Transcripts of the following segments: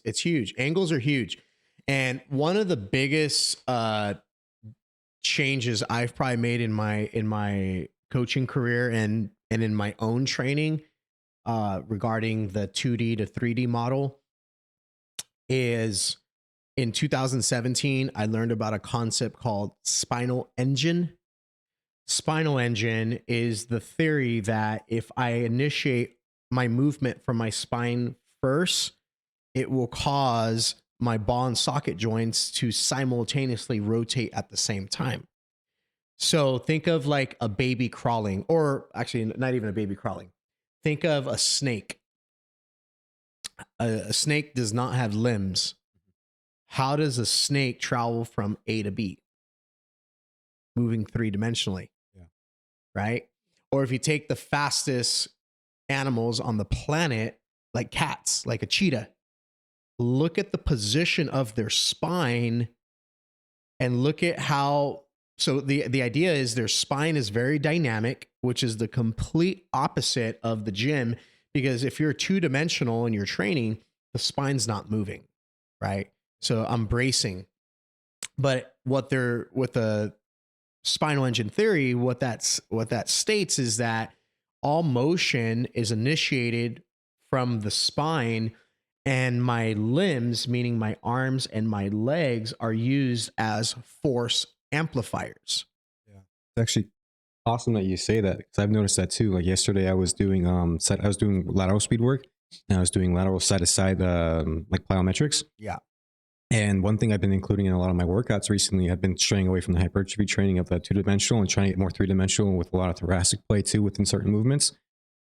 It's huge. Angles are huge. And one of the biggest changes I've probably made in my coaching career and in my own training regarding the 2D to 3D model is in 2017, I learned about a concept called spinal engine. Spinal engine is the theory that if I initiate my movement from my spine first, it will cause my ball and socket joints to simultaneously rotate at the same time. So think of like a baby crawling, or actually not even a baby crawling. Think of a snake. A snake does not have limbs. How does a snake travel from A to B? Moving three-dimensionally, right? Or if you take the fastest animals on the planet, like cats, like a cheetah, look at the position of their spine and look at how, so the idea is their spine is very dynamic, which is the complete opposite of the gym, because if you're two-dimensional in your training, the spine's not moving, right? So I'm bracing. But with the spinal engine theory, what that states is that all motion is initiated from the spine, and my limbs, meaning my arms and my legs, are used as force amplifiers. Yeah, it's actually awesome that you say that, because I've noticed that too. Like yesterday, I was doing lateral speed work, and I was doing lateral side to side like plyometrics. Yeah. And one thing I've been including in a lot of my workouts recently, I've been straying away from the hypertrophy training of the two-dimensional and trying to get more three-dimensional with a lot of thoracic play too within certain movements.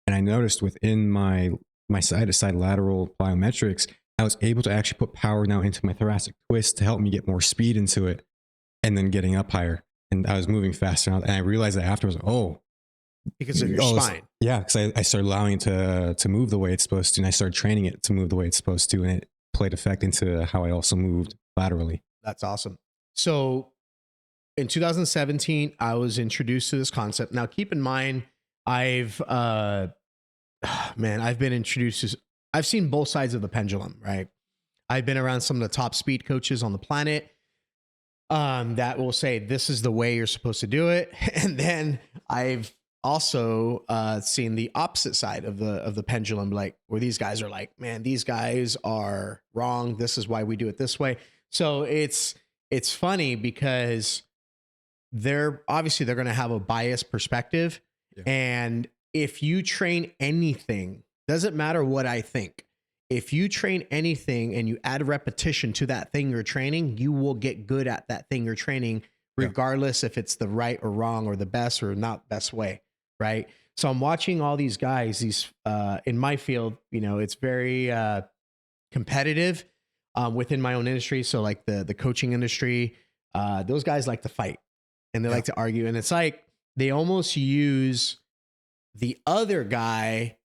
And I noticed within my side-to-side lateral plyometrics, I was able to actually put power now into my thoracic twist to help me get more speed into it, and then getting up higher. And I was moving faster. And I realized that afterwards, because of your spine. Yeah, because I started allowing it to move the way it's supposed to, and I started training it to move the way it's supposed to, and it played effect into how I also moved laterally. That's awesome. So in 2017, I was introduced to this concept. Now, keep in mind, I've been introduced to, I've seen both sides of the pendulum, right? I've been around some of the top speed coaches on the planet that will say, this is the way you're supposed to do it. And then I've also seen the opposite side of the pendulum, like where these guys are like, man, these guys are wrong. This is why we do it this way. So it's funny because they're going to have a biased perspective. Yeah. And if you train anything, doesn't matter what I think, if you train anything and you add repetition to that thing you're training, you will get good at that thing you're training, regardless if it's the right or wrong or the best or not best way. Right. So I'm watching all these guys, in my field, it's very competitive within my own industry. So like the coaching industry, those guys like to fight and they like to argue. And it's like they almost use the other guy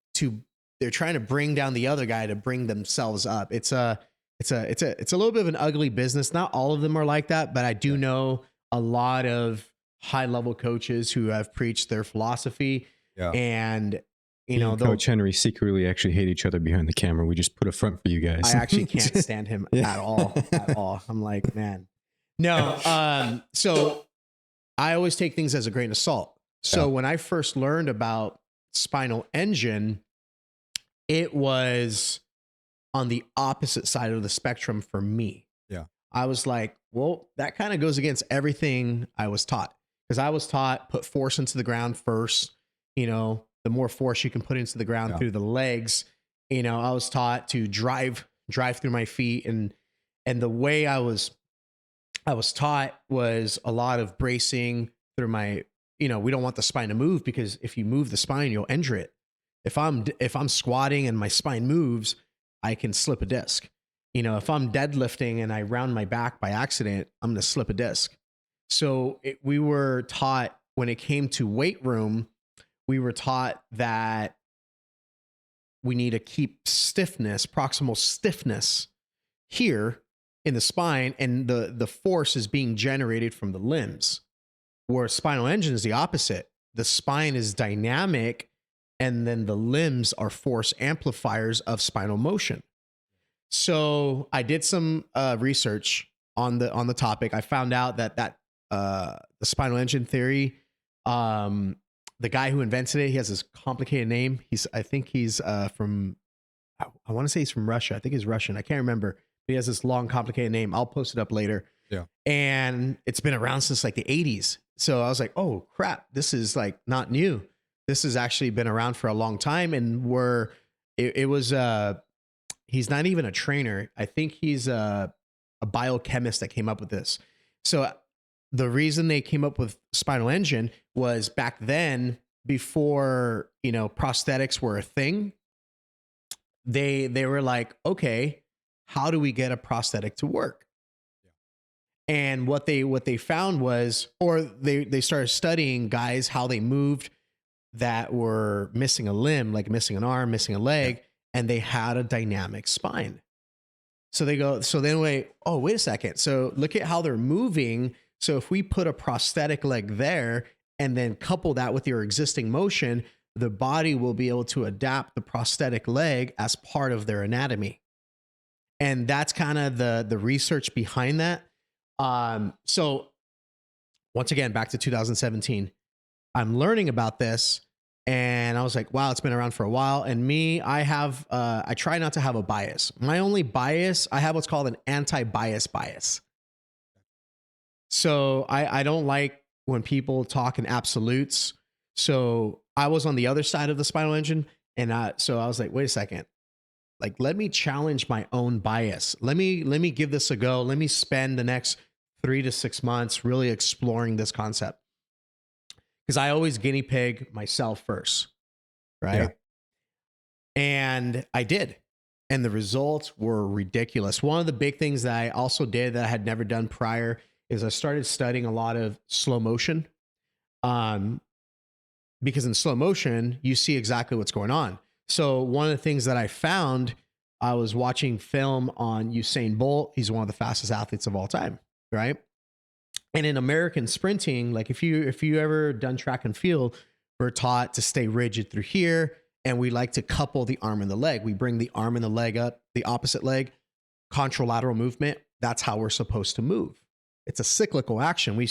they're trying to bring down the other guy to bring themselves up. It's a little bit of an ugly business. Not all of them are like that, but I do know a lot of high level coaches who have preached their philosophy. Yeah. And Coach Henry secretly actually hate each other behind the camera. We just put a front for you guys. I actually can't stand him at all. I'm like, man, no. So I always take things as a grain of salt. So when I first learned about spinal engine, it was on the opposite side of the spectrum for me. Yeah. I was like, well, that kind of goes against everything I was taught. Because I was taught, put force into the ground first. The more force you can put into the ground through the legs. I was taught to drive through my feet, and the way I was taught was a lot of bracing through my. We don't want the spine to move, because if you move the spine, you'll injure it. If I'm squatting and my spine moves, I can slip a disc. If I'm deadlifting and I round my back by accident, I'm going to slip a disc. So we were taught, when it came to weight room, we were taught that we need to keep stiffness, proximal stiffness here in the spine, and the force is being generated from the limbs. Where spinal engine is the opposite. The spine is dynamic, and then the limbs are force amplifiers of spinal motion. So I did some research on the topic. I found out that the spinal engine theory, the guy who invented it, he has this complicated name. I think he's from, I want to say he's from Russia. I think he's Russian. I can't remember. But he has this long, complicated name. I'll post it up later. Yeah. And it's been around since like the 80s. So I was like, oh crap, this is like not new. This has actually been around for a long time. And it was, he's not even a trainer. I think he's a biochemist that came up with this. So the reason they came up with spinal engine was back then, before, prosthetics were a thing, they were like, okay, how do we get a prosthetic to work? Yeah. And what they found was, or they started studying guys, how they moved that were missing a limb, like missing an arm, missing a leg, and they had a dynamic spine. So they go, so then wait a second. So look at how they're moving. So if we put a prosthetic leg there and then couple that with your existing motion, the body will be able to adapt the prosthetic leg as part of their anatomy. And that's kind of the research behind that. So once again, back to 2017, I'm learning about this and I was like, wow, it's been around for a while. And me, I try not to have a bias. My only bias, I have what's called an anti-bias bias. So I don't like when people talk in absolutes. So I was on the other side of the spinal engine. And so I was like, wait a second, like, let me challenge my own bias. Let me give this a go. Let me spend the next 3 to 6 months really exploring this concept. Because I always guinea pig myself first, right? Yeah. And I did. And the results were ridiculous. One of the big things that I also did that I had never done prior is I started studying a lot of slow motion. Because in slow motion, you see exactly what's going on. So one of the things that I found, I was watching film on Usain Bolt. He's one of the fastest athletes of all time, right? And in American sprinting, like if you ever done track and field, we're taught to stay rigid through here. And we like to couple the arm and the leg. We bring the arm and the leg up, the opposite leg, contralateral movement. That's how we're supposed to move. It's a cyclical action. We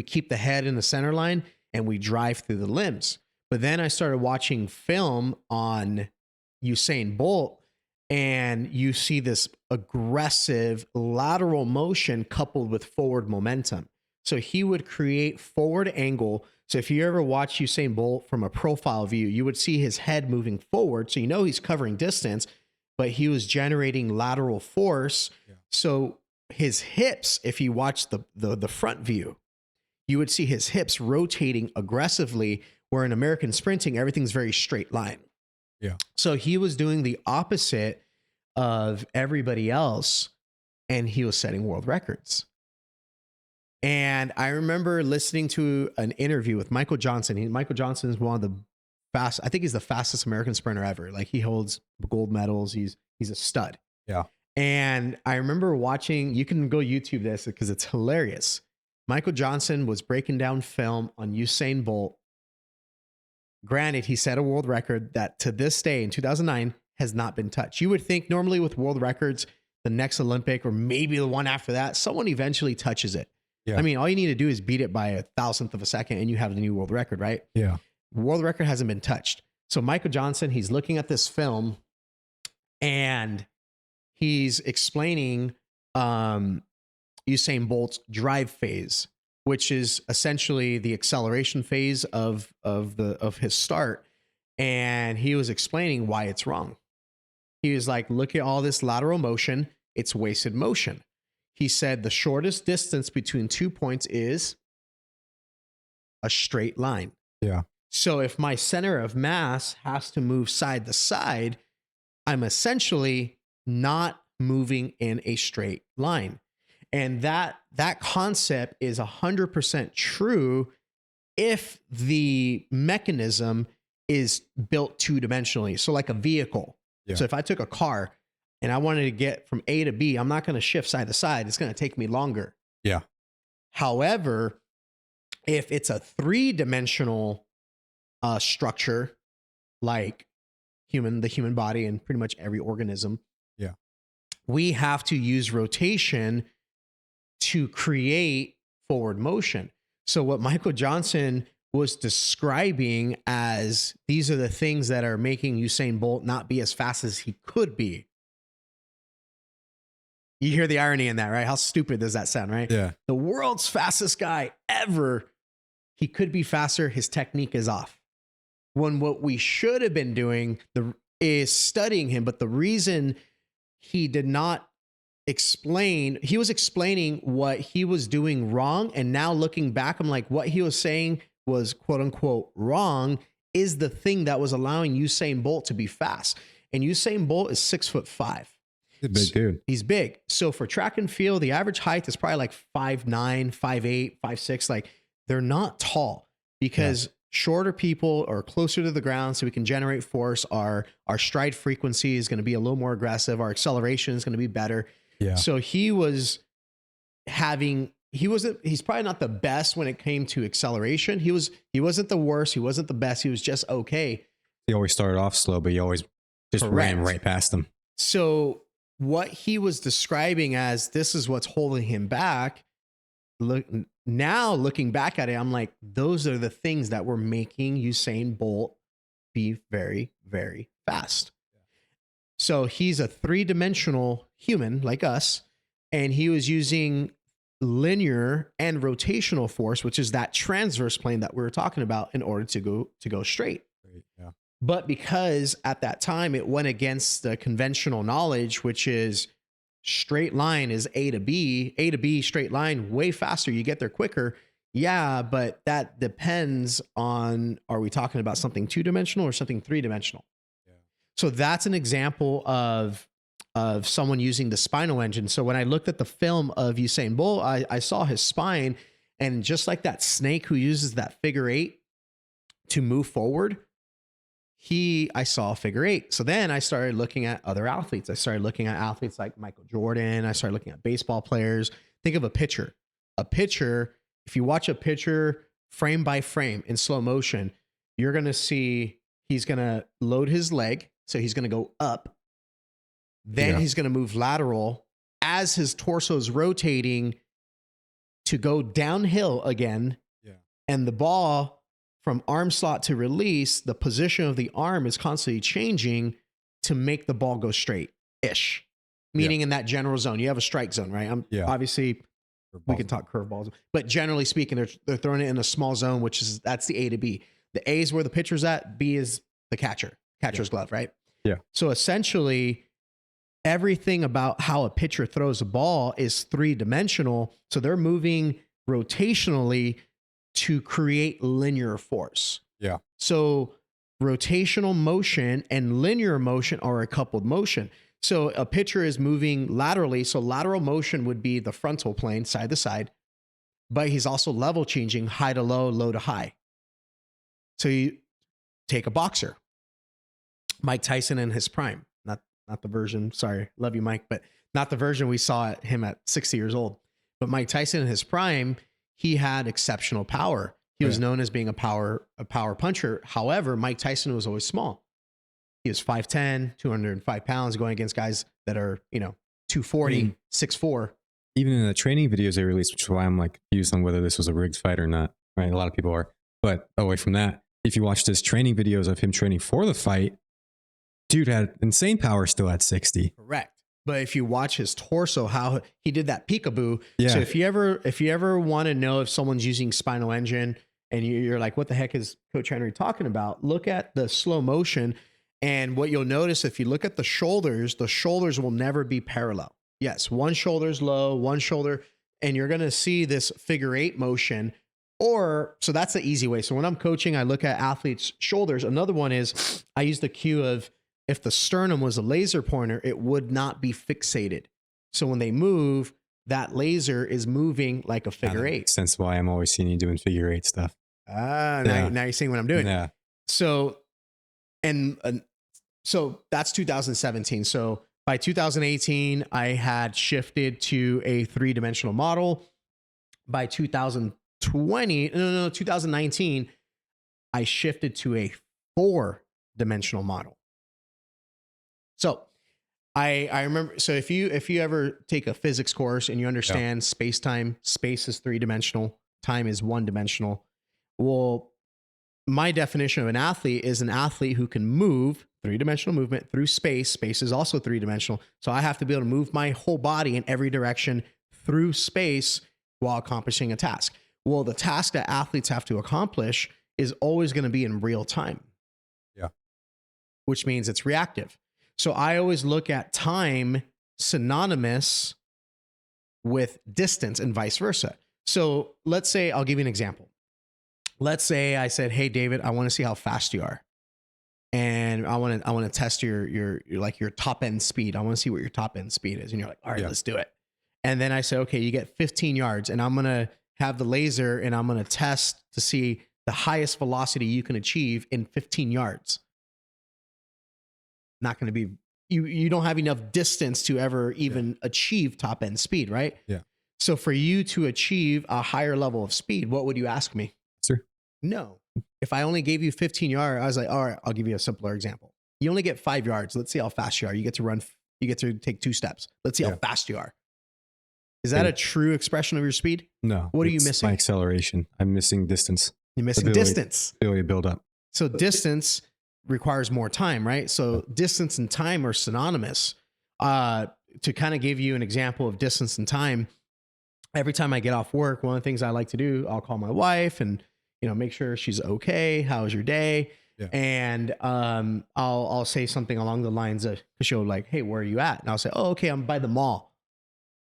keep the head in the center line and we drive through the limbs. But then I started watching film on Usain Bolt, and you see this aggressive lateral motion coupled with forward momentum. So he would create forward angle. So if you ever watch Usain Bolt from a profile view, you would see his head moving forward. So you know he's covering distance, but he was generating lateral force. Yeah. So his hips, if you watch the front view, you would see his hips rotating aggressively, where in American sprinting, everything's very straight line. Yeah. So he was doing the opposite of everybody else, and he was setting world records. And I remember listening to an interview with Michael Johnson. Michael Johnson is one of the I think he's the fastest American sprinter ever. Like, he holds gold medals. He's a stud. Yeah. And I remember watching, you can go YouTube this because it's hilarious. Michael Johnson was breaking down film on Usain Bolt. Granted, he set a world record that to this day in 2009 has not been touched. You would think normally with world records, the next Olympic or maybe the one after that, someone eventually touches it. Yeah. I mean, all you need to do is beat it by 1,000th of a second and you have the new world record, right? Yeah. World record hasn't been touched. So Michael Johnson, he's looking at this film and he's explaining Usain Bolt's drive phase, which is essentially the acceleration phase of his start. And he was explaining why it's wrong. He was like, look at all this lateral motion. It's wasted motion. He said the shortest distance between 2 points is a straight line. Yeah. So if my center of mass has to move side to side, I'm essentially not moving in a straight line. And that concept is 100% true if the mechanism is built two-dimensionally. So like a vehicle. Yeah. So if I took a car and I wanted to get from A to B, I'm not going to shift side to side. It's going to take me longer. Yeah. However, if it's a three-dimensional structure, like the human body and pretty much every organism, yeah, we have to use rotation to create forward motion. So what Michael Johnson was describing as these are the things that are making Usain Bolt not be as fast as he could be. You hear the irony in that, right? How stupid does that sound, right? Yeah. The world's fastest guy ever, he could be faster. His technique is off. When what we should have been doing is studying him, but the reason he did not explain, he was explaining what he was doing wrong. And now looking back, I'm like, what he was saying was quote unquote wrong is the thing that was allowing Usain Bolt to be fast. And Usain Bolt is 6'5". He's a big dude. He's big. So for track and field, the average height is probably like 5'9", 5'8", 5'6". Like they're not tall because shorter people are closer to the ground so we can generate force. Our stride frequency is going to be a little more aggressive. Our acceleration is going to be better. Yeah. So he's probably not the best when it came to acceleration. He wasn't the worst. He wasn't the best. He was just okay. He always started off slow, but he always just ran right past him. So what he was describing as this is what's holding him back. Looking back at it, I'm like, those are the things that were making Usain Bolt be very, very fast. So he's a 3-dimensional human like us, and he was using linear and rotational force, which is that transverse plane that we were talking about, in order to go straight. Yeah. But because at that time it went against the conventional knowledge, which is straight line is A to B straight line, way faster. You get there quicker. Yeah, but that depends on, are we talking about something 2-dimensional or something 3-dimensional? Yeah. So that's an example of someone using the spinal engine. So when I looked at the film of Usain Bolt, I saw his spine, and just like that snake who uses that figure 8 to move forward, I saw a figure 8. So then I started looking at other athletes. I started looking at athletes like Michael Jordan. I started looking at baseball players. Think of a pitcher. If you watch a pitcher frame by frame in slow motion, you're going to see he's going to load his leg. So he's going to go up. Then he's going to move lateral as his torso is rotating to go downhill again. Yeah. And the ball, from arm slot to release, the position of the arm is constantly changing to make the ball go straight-ish. Meaning in that general zone, you have a strike zone, right? Obviously, we can talk curveballs, but generally speaking, they're throwing it in a small zone, that's the A to B. The A is where the pitcher's at, B is the catcher's glove, right? Yeah. So essentially, everything about how a pitcher throws a ball is 3-dimensional. So they're moving rotationally to create linear force. Yeah. So rotational motion and linear motion are a coupled motion. So a pitcher is moving laterally. So lateral motion would be the frontal plane, side to side, but he's also level changing, high to low, low to high. So you take a boxer, Mike Tyson in his prime, not the version, sorry, love you, Mike, but not the version we saw him at 60 years old. But Mike Tyson in his prime, he had exceptional power. He was known as being a power puncher. However, Mike Tyson was always small. He was 5'10", 205 pounds, going against guys that are, 240, 6'4". Even in the training videos they released, which is why I'm like confused on whether this was a rigged fight or not, right? A lot of people are. But away from that, if you watch his training videos of him training for the fight, dude had insane power still at 60. Correct. But if you watch his torso, how he did that peekaboo. Yeah. So if you ever want to know if someone's using spinal engine and you're like, what the heck is Coach Henry talking about? Look at the slow motion. And what you'll notice, if you look at the shoulders will never be parallel. Yes, one shoulder's low, one shoulder, and you're going to see this figure 8 motion. So that's the easy way. So when I'm coaching, I look at athletes' shoulders. Another one is I use the cue of, if the sternum was a laser pointer, it would not be fixated. So when they move, that laser is moving like a figure 8. Makes sense why I'm always seeing you doing figure 8 stuff. Now you're seeing what I'm doing. Yeah. So, so that's 2017. So by 2018, I had shifted to a 3-dimensional model. By 2019, I shifted to a 4-dimensional model. So I remember. So if you ever take a physics course and you Yeah. understand space time, space is 3-dimensional, time is 1-dimensional. Well, my definition of an athlete is an athlete who can move 3-dimensional movement through space. Space is also 3-dimensional. So I have to be able to move my whole body in every direction through space while accomplishing a task. Well, the task that athletes have to accomplish is always going to be in real time, Yeah. which means it's reactive. So I always look at time synonymous with distance and vice versa. So let's say, I'll give you an example. Let's say I said, "Hey, David, I want to see how fast you are. And I want to test your like your top end speed. I want to see what your top end speed is." And you're like, "All right, Yeah. let's do it." And then I say, "Okay, you get 15 yards and I'm going to have the laser and I'm going to test to see the highest velocity you can achieve in 15 yards." Not going to be, you don't have enough distance to ever even achieve top end speed, right? Yeah. So for you to achieve a higher level of speed, what would you ask me? Sir. No. If I only gave you 15 yards, I was like, all right, I'll give you a simpler example. You only get 5 yards. Let's see how fast you are. You get to run, you get to take 2 steps. Let's see how fast you are. Is that a true expression of your speed? No. What are you it's missing? My acceleration. I'm missing distance. You're missing Ability- distance. Ability to build up. So distance requires more time, right? So distance and time are synonymous. To kind of give you an example of distance and time, every time I get off work, one of the things I like to do, I'll call my wife and, you know, make sure she's okay. How was your day? Yeah. And I'll say something along the lines of, because she'll like, "Hey, where are you at?" And I'll say, "Oh, okay, I'm by the mall."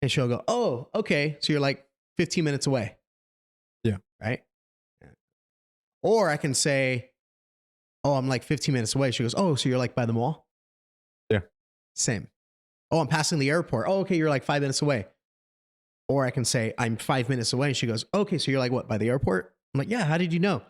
And she'll go, "Oh, okay. So you're like 15 minutes away." Yeah. Right. Or I can say, "Oh, I'm like 15 minutes away." She goes, "Oh, so you're like by the mall?" Yeah. Same. "Oh, I'm passing the airport." "Oh, okay, you're like 5 minutes away." Or I can say, "I'm 5 minutes away." And she goes, "Okay, so you're like what, by the airport?" I'm like, "Yeah, how did you know?"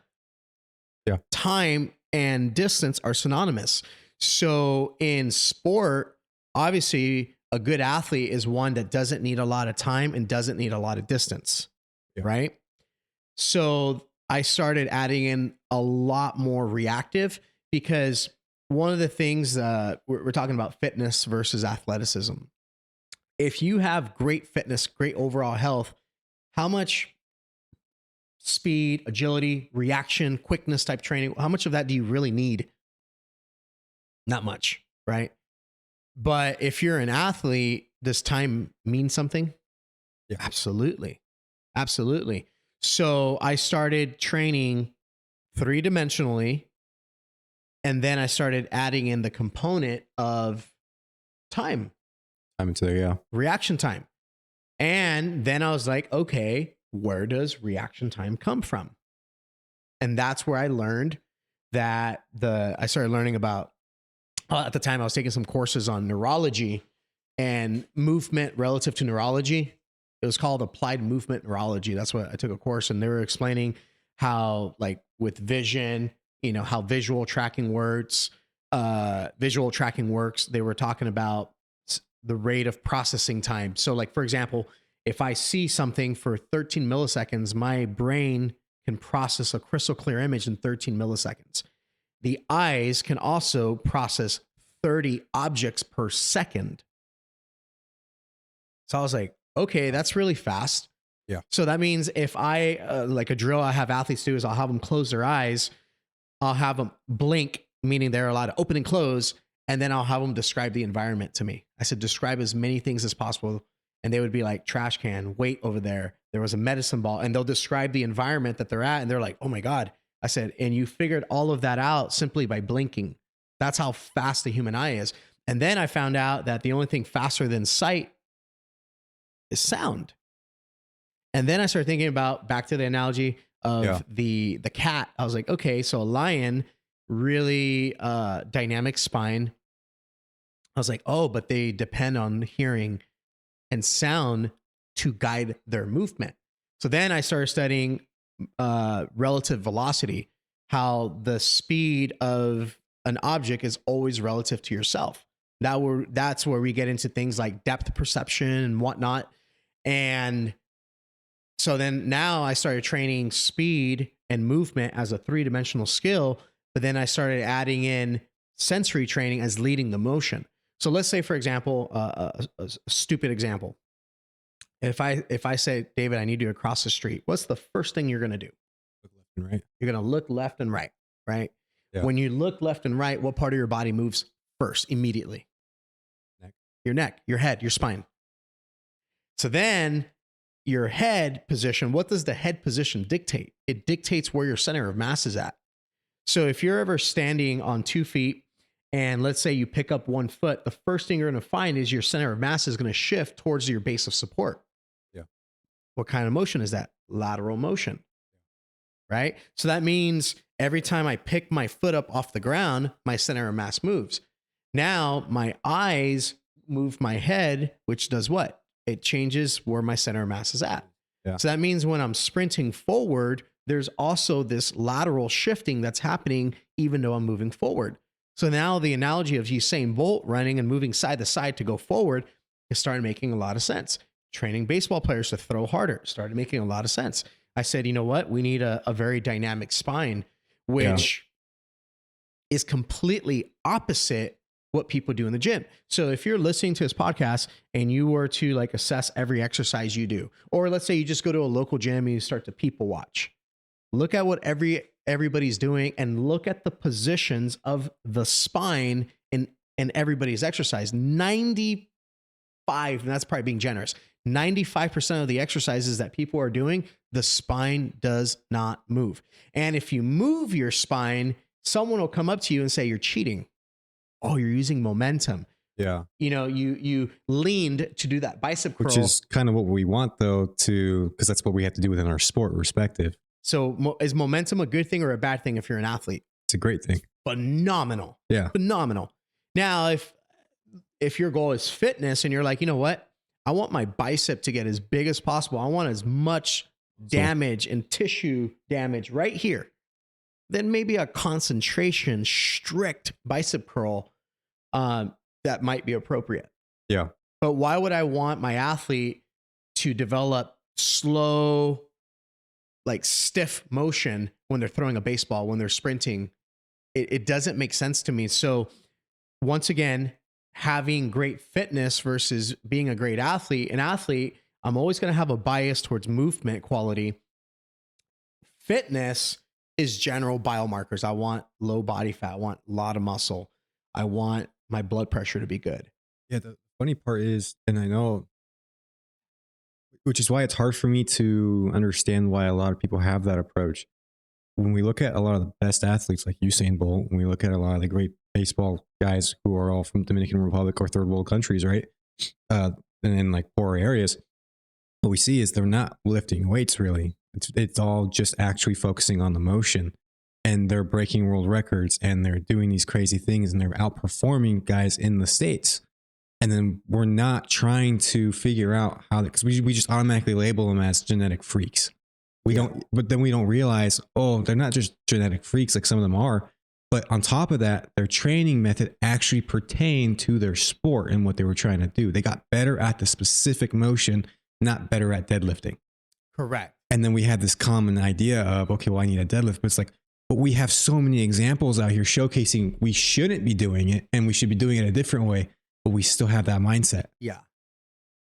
Yeah. Time and distance are synonymous. So in sport, obviously a good athlete is one that doesn't need a lot of time and doesn't need a lot of distance. Yeah. Right? So I started adding in a lot more reactive, because one of the things we're talking about fitness versus athleticism. If you have great fitness, great overall health, how much speed, agility, reaction, quickness type training, how much of that do you really need? Not much, right? But if you're an athlete, does time mean something? Yeah. Absolutely. Absolutely. So I started training 3-dimensionally, and then I started adding in the component of time, I'm into yeah. reaction time. And then I was like, okay, where does reaction time come from? And that's where I learned that I started learning about, at the time I was taking some courses on neurology and movement relative to neurology. It was called applied movement neurology. That's what I took a course, and they were explaining how, like with vision, you know, how visual tracking works. They were talking about the rate of processing time. So like, for example, if I see something for 13 milliseconds, my brain can process a crystal clear image in 13 milliseconds. The eyes can also process 30 objects per second. So I was like, okay, that's really fast. Yeah. So that means if I, like a drill I have athletes do is I'll have them close their eyes. I'll have them blink, meaning they're allowed to open and close. And then I'll have them describe the environment to me. I said, describe as many things as possible. And they would be like, trash can, weight over there. There was a medicine ball. And they'll describe the environment that they're at. And they're like, oh my God. I said, and you figured all of that out simply by blinking. That's how fast the human eye is. And then I found out that the only thing faster than sight is sound. And then I started thinking about, back to the analogy of the cat. I was like, okay, so a lion, really dynamic spine. I was like, oh, but they depend on hearing and sound to guide their movement. So then I started studying relative velocity, how the speed of an object is always relative to yourself. That's where we get into things like depth perception and whatnot. And so then now I started training speed and movement as a 3-dimensional skill, but then I started adding in sensory training as leading the motion. So let's say, for example, a stupid example. If I say, David, I need you to cross the street, what's the first thing you're going to do? Look left and right. You're going to look left and right, right? Yeah. When you look left and right, what part of your body moves first immediately? Neck. Your neck, your head, your spine. So then your head position, what does the head position dictate? It dictates where your center of mass is at. So if you're ever standing on 2 feet and let's say you pick up 1 foot, the first thing you're going to find is your center of mass is going to shift towards your base of support. Yeah. What kind of motion is that? Lateral motion. Right? So that means every time I pick my foot up off the ground, my center of mass moves. Now my eyes move my head, which does what? It changes where my center of mass is at. Yeah. So that means when I'm sprinting forward, there's also this lateral shifting that's happening even though I'm moving forward. So now the analogy of Usain Bolt running and moving side to side to go forward is starting making a lot of sense. Training baseball players to throw harder started making a lot of sense. I said, you know what? We need a very dynamic spine, which is completely opposite what people do in the gym. So if you're listening to this podcast and you were to like assess every exercise you do, or let's say you just go to a local gym and you start to people watch, look at what everybody's doing and look at the positions of the spine in everybody's exercise. 95, and that's probably being generous, 95% of the exercises that people are doing, the spine does not move. And if you move your spine, someone will come up to you and say, you're cheating. Oh, you're using momentum. Yeah. You know, you leaned to do that bicep curl. Which is kind of what we want though, because that's what we have to do within our sport respective. So is momentum a good thing or a bad thing if you're an athlete? It's a great thing. Phenomenal. Yeah. Phenomenal. Now, if your goal is fitness and you're like, you know what? I want my bicep to get as big as possible. I want as much damage and tissue damage right here. Then maybe a concentration, strict bicep curl that might be appropriate. Yeah. But why would I want my athlete to develop slow, like stiff motion when they're throwing a baseball, when they're sprinting? It doesn't make sense to me. So once again, having great fitness versus being a great athlete, I'm always going to have a bias towards movement quality. Fitness is general biomarkers. I want low body fat. I want a lot of muscle. I want my blood pressure to be good. Yeah. The funny part is, and I know, which is why it's hard for me to understand why a lot of people have that approach. When we look at a lot of the best athletes like Usain Bolt, when we look at a lot of the great baseball guys who are all from Dominican Republic or third world countries, right? And in like poorer areas, what we see is they're not lifting weights really. It's all just actually focusing on the motion, and they're breaking world records and they're doing these crazy things and they're outperforming guys in the States. And then we're not trying to figure out how, because we just automatically label them as genetic freaks. But then we don't realize, oh, they're not just genetic freaks like some of them are, but on top of that, their training method actually pertained to their sport and what they were trying to do. They got better at the specific motion, not better at deadlifting. Correct. And then we had this common idea of, okay, well, I need a deadlift, but it's like, but we have so many examples out here showcasing we shouldn't be doing it and we should be doing it a different way, but we still have that mindset. Yeah.